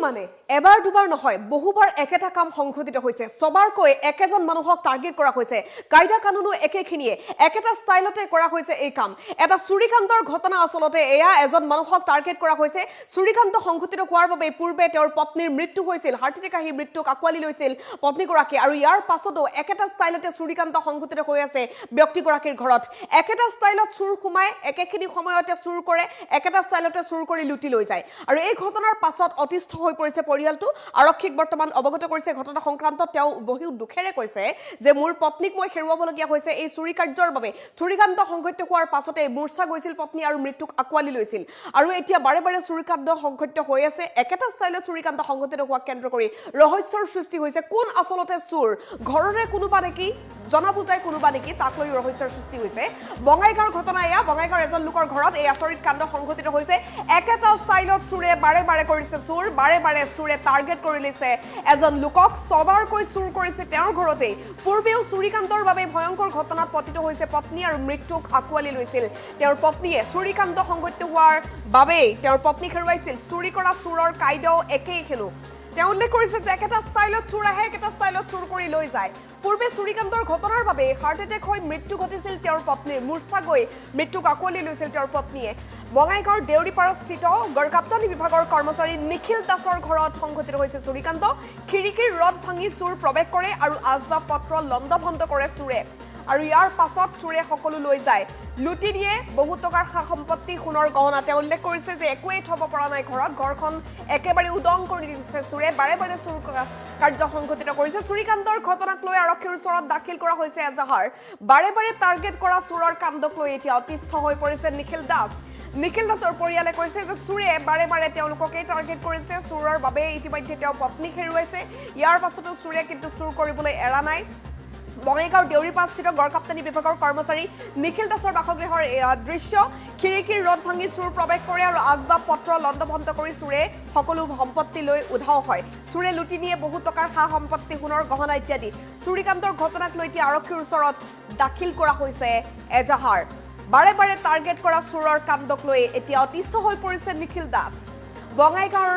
মানে এবাৰ দুবাৰ নহয় বহুবাৰ একেটা কাম সংঘটিত হৈছে সবাৰকৈ একেজন মানুহক টাৰ্গেট কৰা হৈছে কায়দা কানুনো একেখিনিয়ে একেটা ষ্টাইলতে কৰা হৈছে এই কাম এটা চুৰিকাণ্ডৰ ঘটনা আসলতে এয়া এজন মানুহক টাৰ্গেট কৰা হৈছে চুৰিকাণ্ড সংঘটিত হোৱাৰ বাবে পূৰ্বে তেওঁৰ পত্নীৰ মৃত্যু হৈছিল হাৰ্ট এটেক আহি মৃত্যুক আকোৱালি লৈছিল পত্নীগৰাকী আৰু ইয়াৰ পাছতো একেটা ষ্টাইলতে চুৰিকাণ্ড সংঘটিত হৈ আছে ব্যক্তিগৰাকীৰ ঘৰত একেটা ষ্টাইলত চুৰ সোমাই একেখিনি সময়তে চুৰ কৰে একেটা ষ্টাইলতে চুৰ কৰি লুটি লৈ যায় আৰু এই ঘটনাৰ পাছত অতিষ্ঠ হৈ পৰিছে পৰিয়ালটো আৰক্ষীক বৰ্তমান অৱগত কৰিছে ঘটনা সংক্ৰান্তত তেওঁ বহু দুখেৰে কৈছে যে মোৰ পত্নীক মই হেৰুৱাবলগীয়া হৈছে এই চুৰি কাৰ্যৰ বাবে চুৰিকাণ্ড সংঘটিত হোৱাৰ পাছতে মূৰ্ছা গৈছিল পত্নী আৰু মৃত্যুক আকোৱালি লৈছিল আৰু এতিয়া বাৰে বাৰে চুৰিকাণ্ড সংঘটিত হৈ আছে একেটা ষ্টাইলত চুৰিকাণ্ড সংঘটিত হোৱা কেন্দ্ৰ কৰি ৰহস্যৰ সৃষ্টি হৈছে কোন আসলতে চুৰ ঘৰৰে কোনোবা নেকি জনা বুজাই কোনোবা নেকি তাক লৈ ৰহস্যৰ সৃষ্টি হৈছে বঙাইগাঁৱৰ ঘটনা এয়া বঙাইগাঁৱৰ এজন লোকৰ ঘৰত এই আচৰিত কাণ্ড সংঘটিত হৈছে একেটা ষ্টাইলত চুৰে বাৰে বাৰে কৰিছে চুৰ বাৰে বাৰে চুৰে টাৰ্গেট কৰি লৈছে এজন লোকক সবাৰকৈ চুৰ কৰিছে তেওঁৰ ঘৰতেই পূৰ্বেও চুৰিকাণ্ডৰ বাবে ভয়ংকৰ ঘটনাত পতিত হৈছে পত্নী আৰু মৃত্যুক আকোৱালি লৈছিল তেওঁৰ পত্নীয়ে চুৰিকাণ্ড সংঘটিত হোৱাৰ বাবেই তেওঁৰ পত্নীক হেৰুৱাইছিল চুৰি কৰা চুৰৰ কায়দাও একেই হেনো তেওঁ উল্লেখ কৰিছে যে একেটা ষ্টাইলত চুৰ আহে একেটা ষ্টাইলত চুৰ কৰি লৈ যায় পূৰ্বে চুৰিকাণ্ডৰ ঘটনাৰ বাবে হাৰ্ট এটেক হৈ মৃত্যু ঘটিছিল তেওঁৰ পত্নীৰ মূৰ্ছা গৈ মৃত্যুক আকোৱালি লৈছিল তেওঁৰ পত্নীয়ে বঙাইগাঁৱৰ দেউৰীপাৰত স্থিত গড়কাপ্তানি বিভাগৰ কৰ্মচাৰী নিখিল দাসৰ ঘৰত সংঘটিত হৈছে চুৰিকাণ্ড খিৰিকীৰ ৰদ ভাঙি চুৰ প্ৰৱেশ কৰে আৰু আচবাব পত্ৰ লণ্ডভণ্ড কৰে চুৰে আৰু ইয়াৰ পাছত চুৰে সকলো লৈ যায় লুটি দিয়ে বহু টকাৰ সা সম্পত্তি সোণৰ গহনা তেওঁ উল্লেখ কৰিছে যে একোৱেই থব পৰা নাই ঘৰখন একেবাৰে উদং কৰি দিছে চুৰে বাৰে বাৰে চুৰ কাৰ্য সংঘটিত কৰিছে চুৰিকাণ্ডৰ ঘটনাক লৈ আৰক্ষীৰ ওচৰত দাখিল কৰা হৈছে এজাহাৰ বাৰে বাৰে টাৰ্গেট কৰা চুৰৰ কাণ্ডক লৈ এতিয়া অতিষ্ঠ হৈ পৰিছে নিখিল দাসৰ পৰিয়ালে কৈছে যে চুৰে বাৰে বাৰে তেওঁলোককে টাৰ্গেট কৰিছে চুৰৰ বাবে ইতিমধ্যে তেওঁ পত্নীক হেৰুৱাইছে ইয়াৰ পাছতো চুৰে কিন্তু চুৰ কৰিবলৈ এৰা নাই বঙাইগাঁৱৰ দেউৰীপাৰস্থিত গড়কাপ্তানি বিভাগৰ কৰ্মচাৰী নিখিল দাসৰ বাসগৃহৰ দৃশ্য খিৰিকীৰ ৰদ ভাঙি চুৰ প্ৰৱেশ কৰে আৰু আচবাব পত্ৰ লণ্ডভণ্ড কৰি চুৰে সকলো সম্পত্তি লৈ উধাও হয় চুৰে লুটি নিয়ে বহু টকাৰ সা সম্পত্তি সোণৰ গহনা ইত্যাদি চুৰিকাণ্ডৰ ঘটনাক লৈ এতিয়া আৰক্ষীৰ ওচৰত দাখিল কৰা হৈছে এজাহাৰ বাৰে বাৰে টাৰ্গেট কৰা চুৰৰ কাণ্ডক লৈ এতিয়া অতিষ্ঠ হৈ পৰিছে নিখিল দাস বঙাইগাঁৱৰ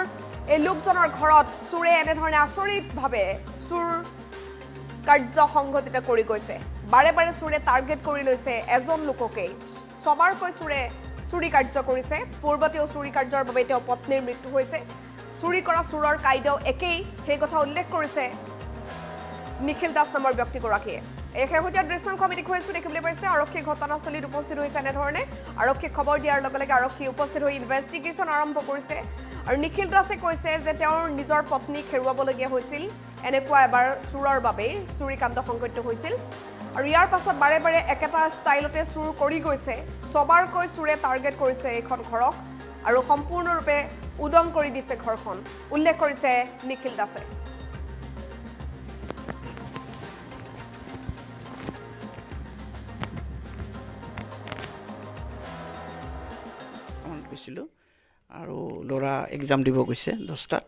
এই লোকজনৰ ঘৰত চুৰে এনেধৰণে আচৰিতভাৱে চুৰ কাৰ্য সংঘটিত কৰি গৈছে বাৰে বাৰে চুৰে টাৰ্গেট কৰি লৈছে এজন লোককেই সবাৰকৈ চুৰে চুৰি কাৰ্য কৰিছে পূৰ্বতেও চুৰি কাৰ্যৰ বাবে তেওঁ পত্নীৰ মৃত্যু হৈছে চুৰি কৰা চুৰৰ কায়দাও একেই সেই কথা উল্লেখ কৰিছে নিখিল দাস নামৰ ব্যক্তিগৰাকীয়ে এই শেহতীয়া দৃশ্যাংশ আমি দেখুৱাইছোঁ দেখিবলৈ পাইছে আৰক্ষী ঘটনাস্থলীত উপস্থিত হৈছে এনেধৰণে আৰক্ষীক খবৰ দিয়াৰ লগে লগে আৰক্ষী উপস্থিত হৈ ইনভেষ্টিগেশ্যন আৰম্ভ কৰিছে আৰু নিখিল দাসে কৈছে যে তেওঁৰ নিজৰ পত্নীক হেৰুৱাবলগীয়া হৈছিল এনেকুৱা এবাৰ চুৰৰ বাবে চুৰিকাণ্ড সংঘটিত হৈছিল আৰু ইয়াৰ পাছত বাৰে বাৰে একেটা ষ্টাইলতে চুৰ কৰি গৈছে সবাৰকৈ চুৰে টাৰ্গেট কৰিছে এইখন ঘৰক আৰু সম্পূৰ্ণৰূপে উদং কৰি দিছে ঘৰখন উল্লেখ কৰিছে নিখিল দাসে আৰু ল'ৰা এক্সাম দিব গৈছে 10টাত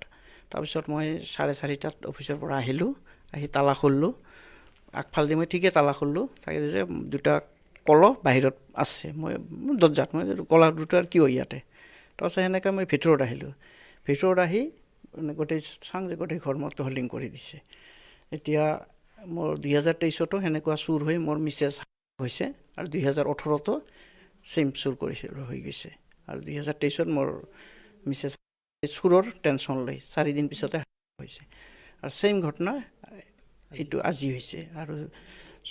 তাৰপিছত মই 4:30টাত অফিচৰ পৰা আহিলোঁ আহি তালা খুলিলোঁ আগফালেদি মই ঠিকে তালা খুলিলোঁ তাকে যে দুটা কলহ বাহিৰত আছে মই দৰ্জাত মই কলা দুটাৰ কিয় ইয়াতে তাৰপিছত সেনেকৈ মই ভিতৰত আহিলোঁ ভিতৰত আহি গোটেই চাং যে গোটেই ঘৰ মই হল্ডিং কৰি দিছে এতিয়া মোৰ 2023তো সেনেকুৱা চুৰ হৈ মোৰ মিছেছ হৈছে আৰু 2018তো চেম চুৰ কৰিছিল হৈ গৈছে আৰু 2023ত মোৰ মিছেছ চুৰৰ টেনশ্যন লৈ 4 দিন পিছতে হৈছে আৰু চেম ঘটনা এইটো আজি হৈছে আৰু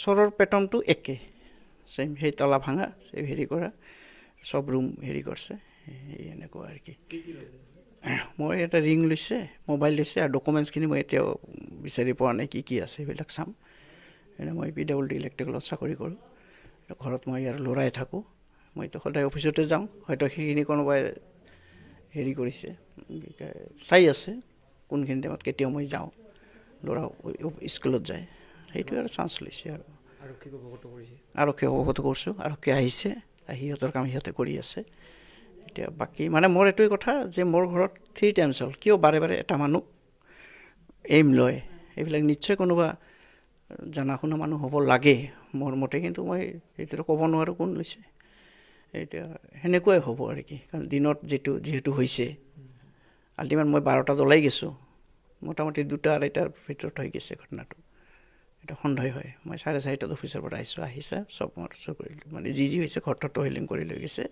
চোৰৰ পেটাৰ্ণটো একে চেম সেই তলা ভাঙা সেই হেৰি কৰা চব ৰুম হেৰি কৰিছে এই এনেকুৱা আৰু কি মই এটা ৰিং লৈছে মোবাইল লৈছে আৰু ডকুমেণ্টছখিনি মই এতিয়াও বিচাৰি পোৱা নাই কি আছে এইবিলাক চাম এনে মই PWD ইলেক্ট্ৰিকেলত চাকৰি কৰোঁ ঘৰত মই আৰু ল'ৰাই থাকোঁ মইতো সদায় অফিচতে যাওঁ হয়তো সেইখিনি কোনোবাই হেৰি কৰিছে চাই আছে কোনখিনি টাইমত কেতিয়াও মই যাওঁ ল'ৰা স্কুলত যায় সেইটো আৰু চান্স লৈছে আৰু আৰক্ষীক অৱগত কৰিছোঁ আৰক্ষী আহিছে আহি সিহঁতৰ কাম সিহঁতে কৰি আছে এতিয়া বাকী মানে মোৰ এইটোৱে কথা যে মোৰ ঘৰত 3 টাইমছ হ'ল কিয় বাৰে বাৰে এটা মানুহ এইম লয় এইবিলাক নিশ্চয় কোনোবা জানা শুনা মানুহ হ'ব লাগে মোৰ মতে কিন্তু মই সেইটো ক'ব নোৱাৰোঁ কোন লৈছে এতিয়া সেনেকুৱাই হ'ব আৰু কি কাৰণ দিনত যিহেতু হৈছে আল্টিমেট মই 12টাত ওলাই গৈছোঁ, মোটামুটি 2-2:30টাৰ ভিতৰত হৈ গৈছে ঘটনাটো। এটা সন্দেহ হয়। মই 4:30টাত অফিচৰ পৰা আহিছে চব মোৰ কৰিলোঁ, মানে যি হৈছে ঘৰটো হিলিং কৰি লৈ গৈছে।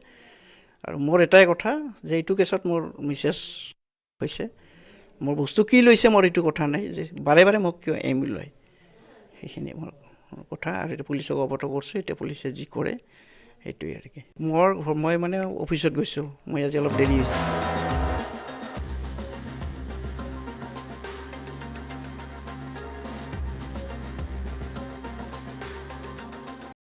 আৰু মোৰ এটাই কথা যে এইটো কেছত মোৰ মিছেছ হৈছে, মোৰ বস্তু কি লৈছে মোৰ এইটো কথা নাই, যে বাৰে বাৰে মোক কিয় এম লয়, সেইখিনি মোৰ কথা। আৰু এতিয়া পুলিচক অৱগত কৰিছোঁ, এতিয়া পুলিচে যি কৰে সেইটোৱে আৰু কি। মই মানে অফিচত গৈছোঁ, মই আজি অলপ দেৰি হৈছে।